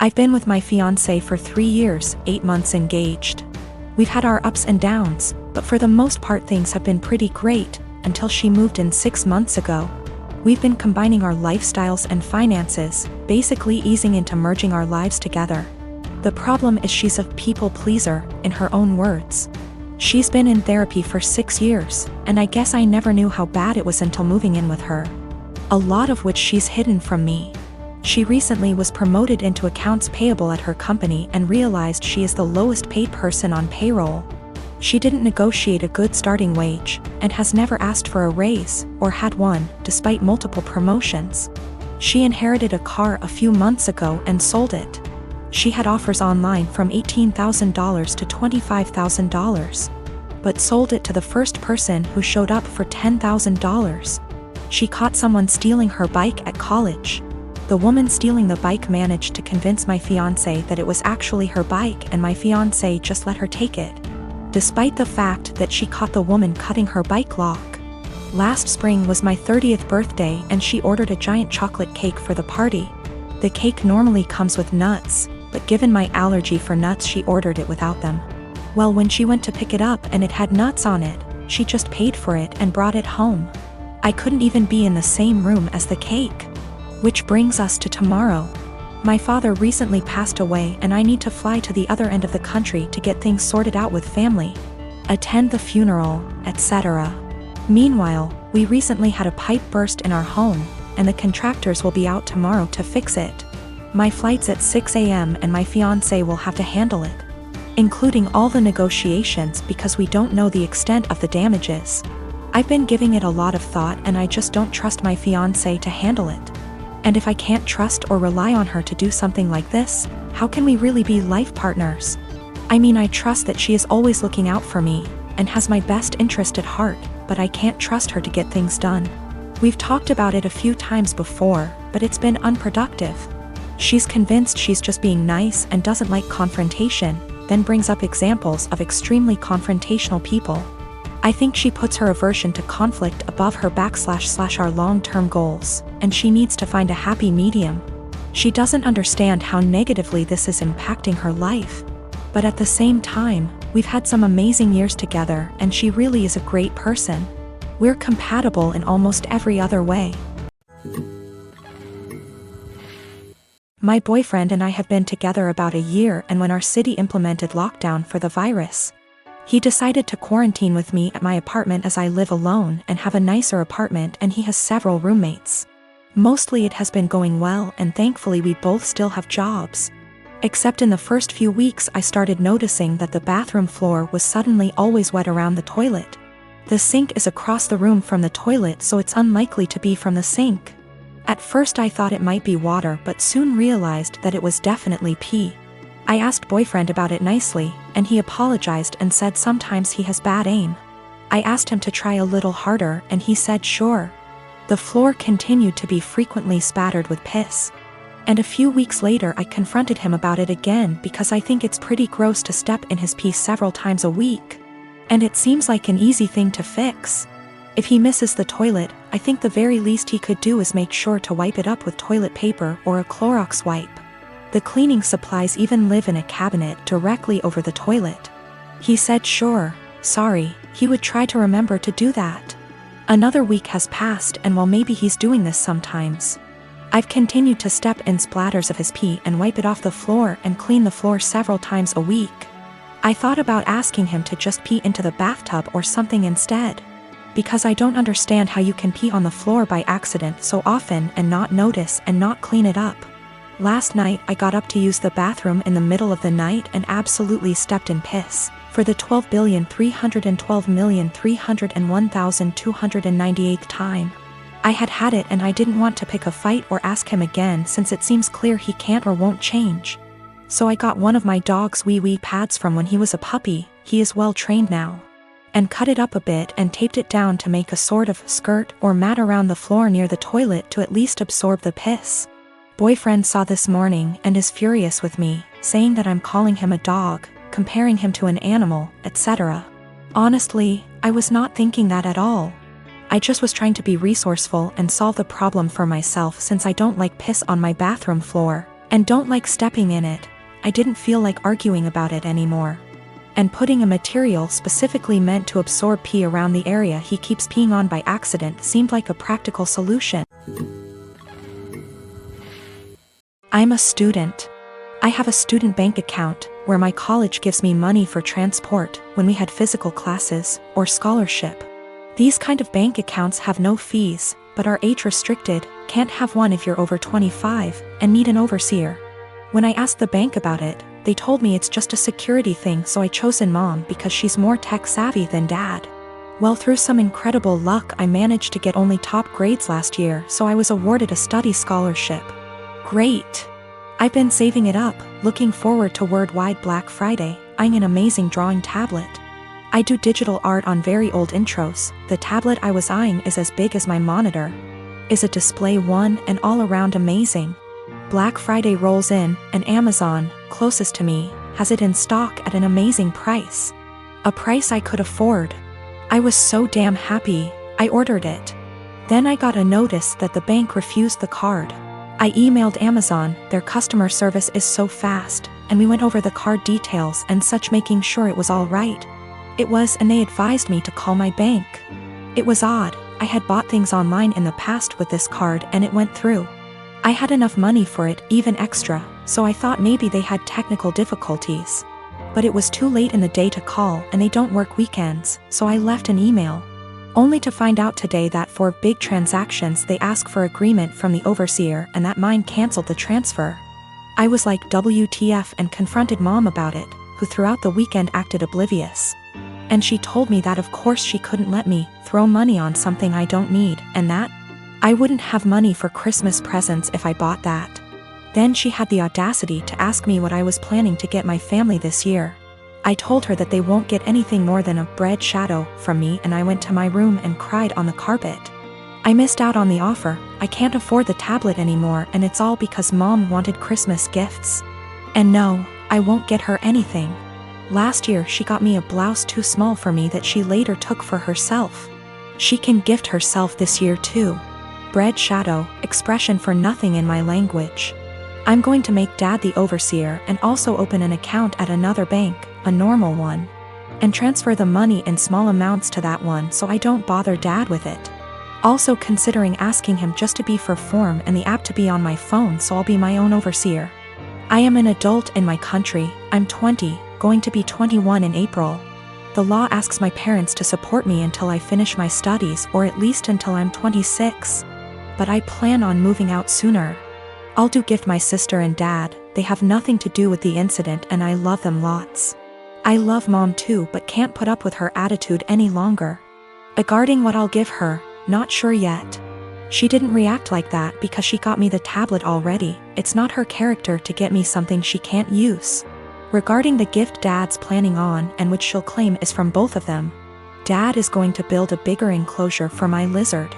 I've been with my fiancé for 3 years, 8 months engaged. We've had our ups and downs, but for the most part things have been pretty great, until she moved in 6 months ago. We've been combining our lifestyles and finances, basically easing into merging our lives together. The problem is she's a people pleaser, in her own words. She's been in therapy for 6 years, and I guess I never knew how bad it was until moving in with her. A lot of which she's hidden from me. She recently was promoted into accounts payable at her company and realized she is the lowest paid person on payroll. She didn't negotiate a good starting wage, and has never asked for a raise, or had one, despite multiple promotions. She inherited a car a few months ago and sold it. She had offers online from $18,000 to $25,000. But sold it to the first person who showed up for $10,000. She caught someone stealing her bike at college. The woman stealing the bike managed to convince my fiancé that it was actually her bike and my fiancé just let her take it. Despite the fact that she caught the woman cutting her bike lock. Last spring was my 30th birthday and she ordered a giant chocolate cake for the party. The cake normally comes with nuts, but given my allergy for nuts she ordered it without them. Well, when she went to pick it up and it had nuts on it, she just paid for it and brought it home. I couldn't even be in the same room as the cake. Which brings us to tomorrow. My father recently passed away and I need to fly to the other end of the country to get things sorted out with family, attend the funeral, etc. Meanwhile, we recently had a pipe burst in our home, and the contractors will be out tomorrow to fix it. My flight's at 6 a.m. and my fiancé will have to handle it, including all the negotiations because we don't know the extent of the damages. I've been giving it a lot of thought and I just don't trust my fiancé to handle it. And if I can't trust or rely on her to do something like this, how can we really be life partners? I mean, I trust that she is always looking out for me, and has my best interest at heart, but I can't trust her to get things done. We've talked about it a few times before, but it's been unproductive. She's convinced she's just being nice and doesn't like confrontation, then brings up examples of extremely confrontational people. I think she puts her aversion to conflict above her / our long-term goals, and she needs to find a happy medium. She doesn't understand how negatively this is impacting her life. But at the same time, we've had some amazing years together and she really is a great person. We're compatible in almost every other way. My boyfriend and I have been together about a year, and when our city implemented lockdown for the virus, he decided to quarantine with me at my apartment as I live alone and have a nicer apartment, and he has several roommates. Mostly it has been going well, and thankfully we both still have jobs. Except in the first few weeks I started noticing that the bathroom floor was suddenly always wet around the toilet. The sink is across the room from the toilet, so it's unlikely to be from the sink. At first I thought it might be water, but soon realized that it was definitely pee. I asked boyfriend about it nicely, and he apologized and said sometimes he has bad aim. I asked him to try a little harder and he said sure. The floor continued to be frequently spattered with piss. And a few weeks later I confronted him about it again because I think it's pretty gross to step in his pee several times a week. And it seems like an easy thing to fix. If he misses the toilet, I think the very least he could do is make sure to wipe it up with toilet paper or a Clorox wipe. The cleaning supplies even live in a cabinet directly over the toilet. He said sure, sorry, he would try to remember to do that. Another week has passed, and while maybe he's doing this sometimes, I've continued to step in splatters of his pee and wipe it off the floor and clean the floor several times a week. I thought about asking him to just pee into the bathtub or something instead, because I don't understand how you can pee on the floor by accident so often and not notice and not clean it up. Last night I got up to use the bathroom in the middle of the night and absolutely stepped in piss, for the 12,312,301,298th time. I had it and I didn't want to pick a fight or ask him again since it seems clear he can't or won't change. So I got one of my dog's wee pads from when he was a puppy, he is well trained now, and cut it up a bit and taped it down to make a sort of skirt or mat around the floor near the toilet to at least absorb the piss. Boyfriend saw this morning and is furious with me, saying that I'm calling him a dog, comparing him to an animal, etc. Honestly, I was not thinking that at all. I just was trying to be resourceful and solve the problem for myself since I don't like piss on my bathroom floor, and don't like stepping in it. I didn't feel like arguing about it anymore. And putting a material specifically meant to absorb pee around the area he keeps peeing on by accident seemed like a practical solution. I'm a student. I have a student bank account where my college gives me money for transport when we had physical classes or scholarship. These kind of bank accounts have no fees, but are age restricted, can't have one if you're over 25, and need an overseer. When I asked the bank about it, they told me it's just a security thing, so I chosen mom because she's more tech savvy than dad. Well, through some incredible luck I managed to get only top grades last year, so I was awarded a study scholarship. Great! I've been saving it up, looking forward to Worldwide Black Friday, eyeing an amazing drawing tablet. I do digital art on very old intros. The tablet I was eyeing is as big as my monitor. Is a display one and all around amazing. Black Friday rolls in, and Amazon, closest to me, has it in stock at an amazing price. A price I could afford. I was so damn happy, I ordered it. Then I got a notice that the bank refused the card. I emailed Amazon, their customer service is so fast, and we went over the card details and such, making sure it was all right. It was, and they advised me to call my bank. It was odd, I had bought things online in the past with this card and it went through. I had enough money for it, even extra, so I thought maybe they had technical difficulties. But it was too late in the day to call, and they don't work weekends, so I left an email. Only to find out today that for big transactions they ask for agreement from the overseer and that mine canceled the transfer. I was like WTF and confronted mom about it, who throughout the weekend acted oblivious. And she told me that of course she couldn't let me throw money on something I don't need, and that I wouldn't have money for Christmas presents if I bought that. Then she had the audacity to ask me what I was planning to get my family this year. I told her that they won't get anything more than a bread shadow from me, and I went to my room and cried on the carpet. I missed out on the offer. I can't afford the tablet anymore, and it's all because mom wanted Christmas gifts. And no, I won't get her anything. Last year she got me a blouse too small for me that she later took for herself. She can gift herself this year too. Bread shadow, expression for nothing in my language. I'm going to make dad the overseer and also open an account at another bank, a normal one, and transfer the money in small amounts to that one so I don't bother dad with it. Also considering asking him just to be for form and the app to be on my phone so I'll be my own overseer. I am an adult in my country, I'm 20, going to be 21 in April. The law asks my parents to support me until I finish my studies, or at least until I'm 26. But I plan on moving out sooner. I'll do gift my sister and dad, they have nothing to do with the incident and I love them lots. I love mom too, but can't put up with her attitude any longer. Regarding what I'll give her, not sure yet. She didn't react like that because she got me the tablet already. It's not her character to get me something she can't use. Regarding the gift dad's planning on, and which she'll claim is from both of them, dad is going to build a bigger enclosure for my lizard.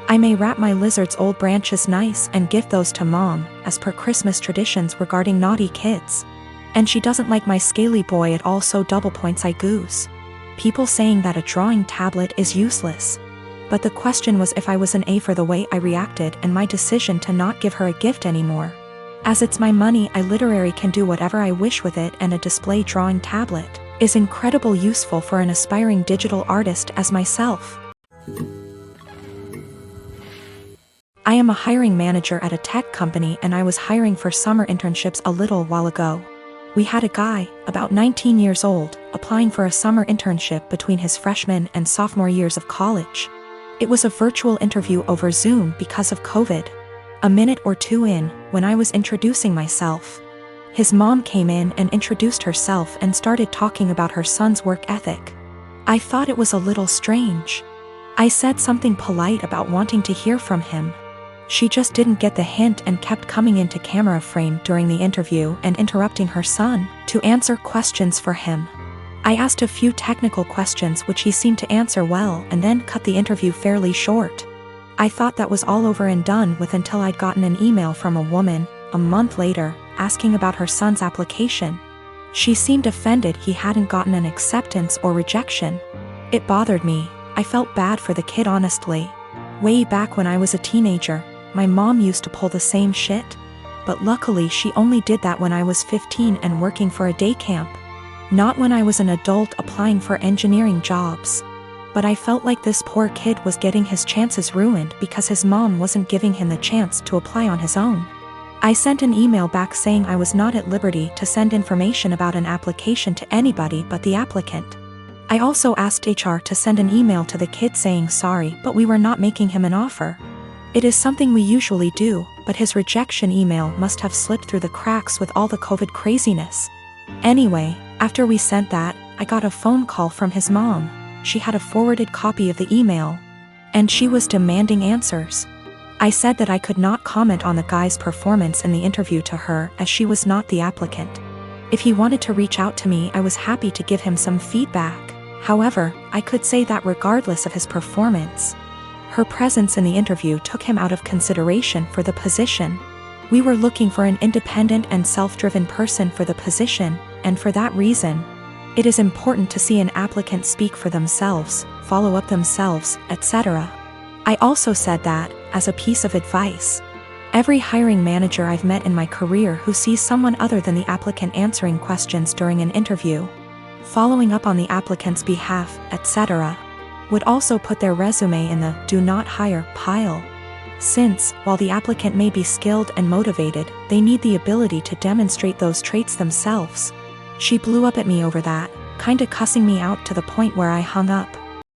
I may wrap my lizard's old branches nice and gift those to mom, as per Christmas traditions regarding naughty kids. And she doesn't like my scaly boy at all, so double points I goose. People saying that a drawing tablet is useless. But the question was if I was an A for the way I reacted and my decision to not give her a gift anymore. As it's my money, I literally can do whatever I wish with it, and a display drawing tablet is incredibly useful for an aspiring digital artist as myself. I am a hiring manager at a tech company, and I was hiring for summer internships a little while ago. We had a guy, about 19 years old, applying for a summer internship between his freshman and sophomore years of college. It was a virtual interview over Zoom because of COVID. A minute or two in, when I was introducing myself, his mom came in and introduced herself and started talking about her son's work ethic. I thought it was a little strange. I said something polite about wanting to hear from him. She just didn't get the hint and kept coming into camera frame during the interview and interrupting her son to answer questions for him. I asked a few technical questions which he seemed to answer well, and then cut the interview fairly short. I thought that was all over and done with until I'd gotten an email from a woman, a month later, asking about her son's application. She seemed offended he hadn't gotten an acceptance or rejection. It bothered me. I felt bad for the kid, honestly. Way back when I was a teenager, my mom used to pull the same shit. but luckily she only did that when I was 15 and working for a day camp. Not when I was an adult applying for engineering jobs. But I felt like this poor kid was getting his chances ruined because his mom wasn't giving him the chance to apply on his own. I sent an email back saying I was not at liberty to send information about an application to anybody but the applicant. I also asked HR to send an email to the kid saying sorry, but we were not making him an offer. It is something we usually do, but his rejection email must have slipped through the cracks with all the COVID craziness. Anyway, after we sent that, I got a phone call from his mom. She had a forwarded copy of the email, and she was demanding answers. I said that I could not comment on the guy's performance in the interview to her as she was not the applicant. If he wanted to reach out to me, I was happy to give him some feedback. However, I could say that regardless of his performance, her presence in the interview took him out of consideration for the position. We were looking for an independent and self-driven person for the position, and for that reason, it is important to see an applicant speak for themselves, follow up themselves, etc. I also said that, as a piece of advice, every hiring manager I've met in my career who sees someone other than the applicant answering questions during an interview, following up on the applicant's behalf, etc., would also put their resume in the do not hire pile. Since, while the applicant may be skilled and motivated, they need the ability to demonstrate those traits themselves. She blew up at me over that, kinda cussing me out to the point where I hung up.